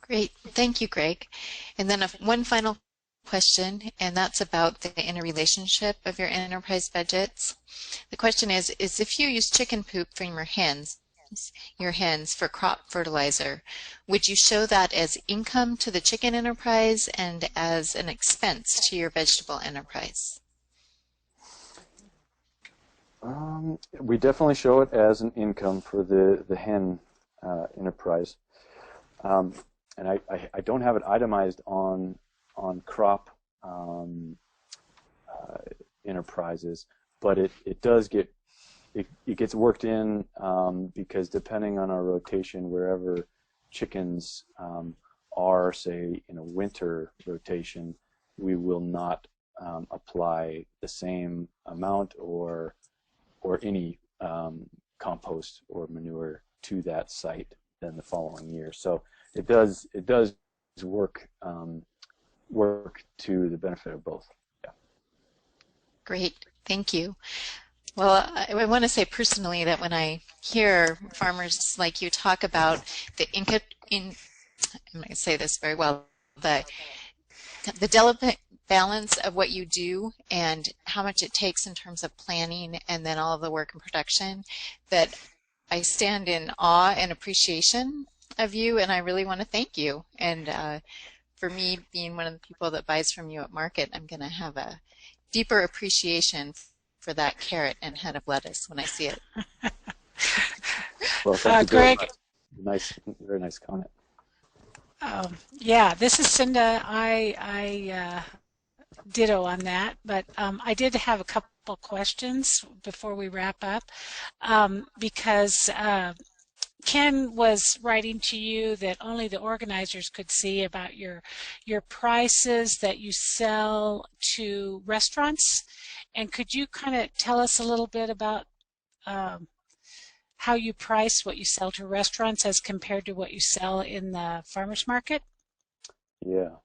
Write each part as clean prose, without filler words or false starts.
Great. Thank you, Greg. And then one final question, and that's about the interrelationship of your enterprise budgets. The question is if you use chicken poop from your hens for crop fertilizer, would you show that as income to the chicken enterprise and as an expense to your vegetable enterprise? We definitely show it as an income for the hen enterprise. And I don't have it itemized on crop enterprises, but it does get it gets worked in because depending on our rotation, wherever chickens are, say in a winter rotation, we will not apply the same amount or any compost or manure to that site than the following year. So it does work work to the benefit of both. Yeah. Great. Thank you. Well, I want to say personally that when I hear farmers like you talk about I'm going to say this very well, the delicate balance of what you do and how much it takes in terms of planning and then all of the work and production, that I stand in awe and appreciation of you, and I really want to thank you. And for me, being one of the people that buys from you at market, I'm going to have a deeper appreciation for that carrot and head of lettuce when I see it. Well, thank you, Greg. Nice, very nice comment. Yeah, this is Cinda. I ditto on that, but I did have a couple questions before we wrap up because Ken was writing to you that only the organizers could see about your prices that you sell to restaurants. And could you kind of tell us a little bit about how you price what you sell to restaurants as compared to what you sell in the farmers market? Yeah.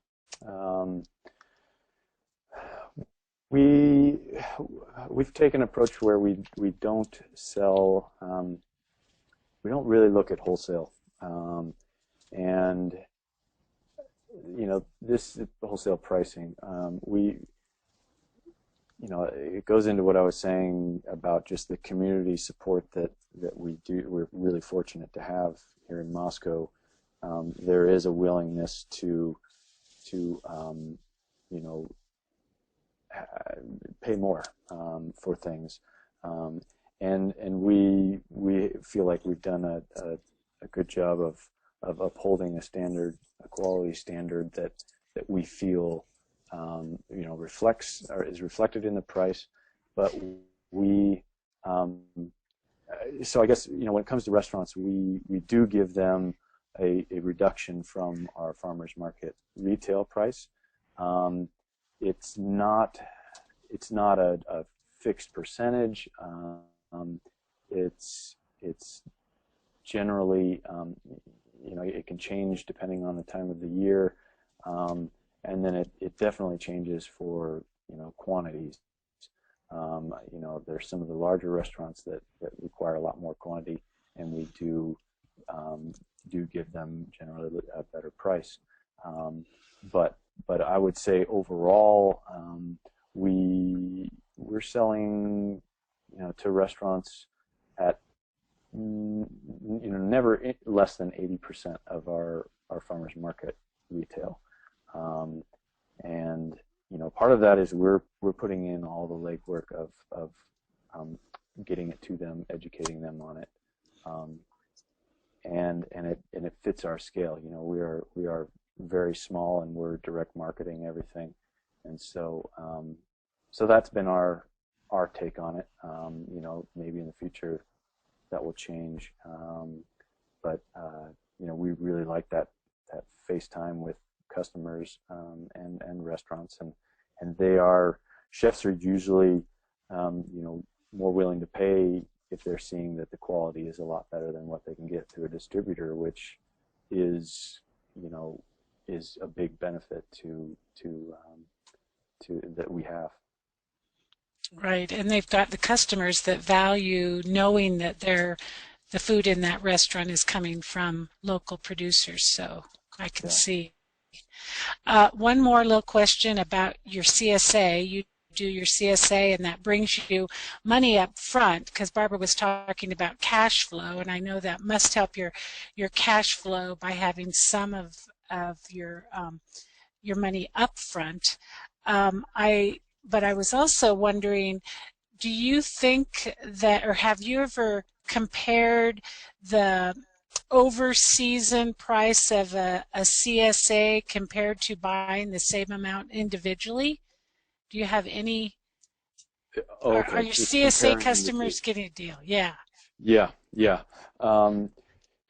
We've taken an approach where we don't sell, we don't really look at wholesale, and this wholesale pricing, it goes into what I was saying about just the community support that we're really fortunate to have here in Moscow. There is a willingness to pay more for things, and we feel like we've done a good job of upholding a quality standard that we feel reflects or is reflected in the price. But so I guess when it comes to restaurants, we do give them a reduction from our farmers market retail price. It's not a fixed percentage. It's generally it can change depending on the time of the year, and then it definitely changes for quantities. There's some of the larger restaurants that require a lot more quantity, and we do give them generally a better price. But I would say overall, we're selling to restaurants at never less than 80% of our farmers market retail, and part of that is we're putting in all the legwork of getting it to them, educating them on it, and it fits our scale. We are very small, and we're direct marketing everything, and so that's been our take on it. Maybe in the future that will change, but we really like that FaceTime with customers and restaurants, and chefs are usually more willing to pay if they're seeing that the quality is a lot better than what they can get through a distributor, which is a big benefit to that we have. Right, and they've got the customers that value knowing that the food in that restaurant is coming from local producers. So I can Yeah. see. One more little question about your CSA. You do your CSA and that brings you money up front because Barbara was talking about cash flow, and I know that must help your cash flow by having some of your money up front. But I was also wondering, do you think that, or have you ever compared the over season price of a CSA compared to buying the same amount individually? Do you have any, are Okay, your it's CSA comparing the two. customers getting a deal? Yeah. Yeah, yeah. Um,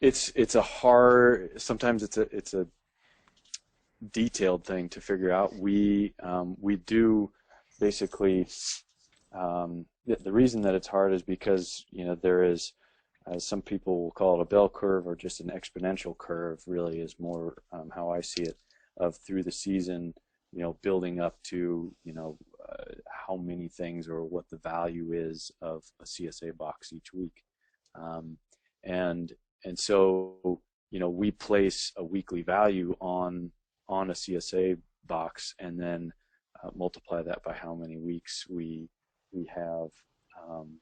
it's a hard. Sometimes it's a detailed thing to figure out. We do basically. The reason that it's hard is because there is, some people will call it a bell curve or just an exponential curve. Really, is more how I see it, of through the season, building up to how many things or what the value is of a CSA box each week, um, and and so we place a weekly value on a CSA box and then multiply that by how many weeks we have, um,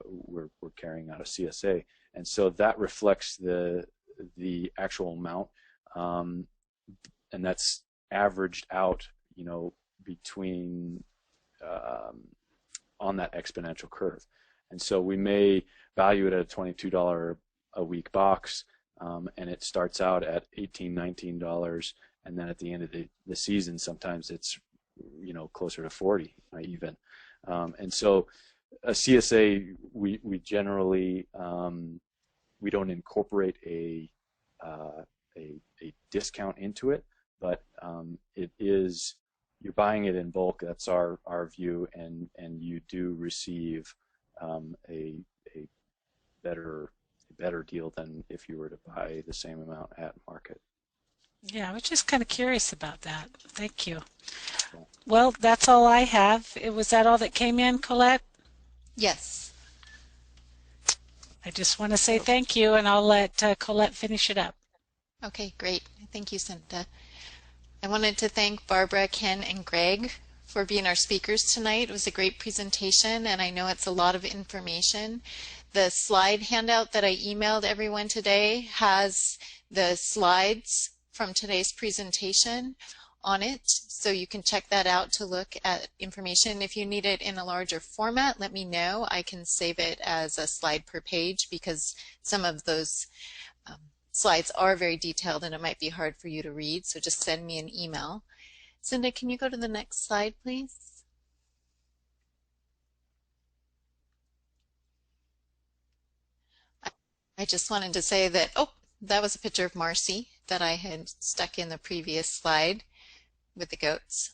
we're carrying out a CSA, and so that reflects the actual amount, um, and that's averaged out, between, um, on that exponential curve, and so we may value it at a $22 a week box, and it starts out at $18, $19, and then at the end of the season, sometimes it's closer to 40 even. And so a CSA, we generally, we don't incorporate uh, a discount into it, but it is, you're buying it in bulk. That's our view, and you do receive a better better deal than if you were to buy the same amount at market. Yeah, I was just kind of curious about that. Thank you. Yeah. Well, that's all I have. Was that all that came in, Colette? Yes. I just want to say So, thank you, and I'll let Colette finish it up. okay, great. Thank you, Cinta. I wanted to thank Barbara, Ken, and Greg for being our speakers tonight. It was a great presentation, and I know it's a lot of information. The slide handout that I emailed everyone today has the slides from today's presentation on it, so you can check that out to look at information. If you need it in a larger format, let me know. I can save it as a slide per page because some of those slides are very detailed and it might be hard for you to read, so just send me an email. Cinda, can you go to the next slide, please? I just wanted to say that, oh, that was a picture of Marcy that I had stuck in the previous slide with the goats.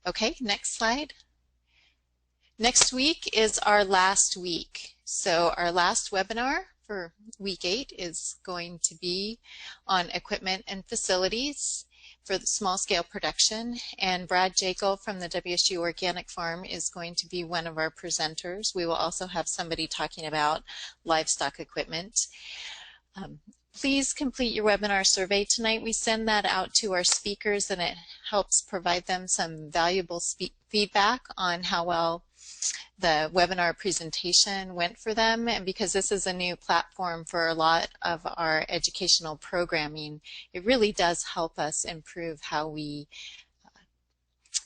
Okay, next slide. Next week is our last week. So our last webinar for week 8 is going to be on equipment and facilities for the small scale production, and Brad Jekyll from the WSU Organic Farm is going to be one of our presenters. We will also have somebody talking about livestock equipment. Please complete your webinar survey tonight. We send that out to our speakers and it helps provide them some valuable feedback on how well the webinar presentation went for them, and because this is a new platform for a lot of our educational programming, it really does help us improve how we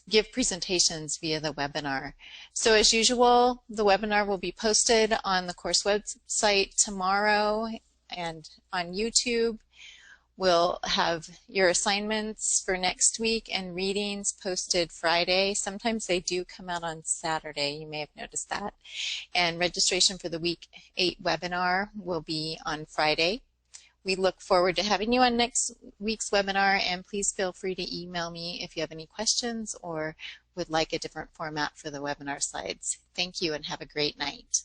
give presentations via the webinar. So as usual, the webinar will be posted on the course website tomorrow and on YouTube. We'll have your assignments for next week and readings posted Friday. Sometimes they do come out on Saturday. You may have noticed that. And registration for the week 8 webinar will be on Friday. We look forward to having you on next week's webinar, and please feel free to email me if you have any questions or would like a different format for the webinar slides. Thank you and have a great night.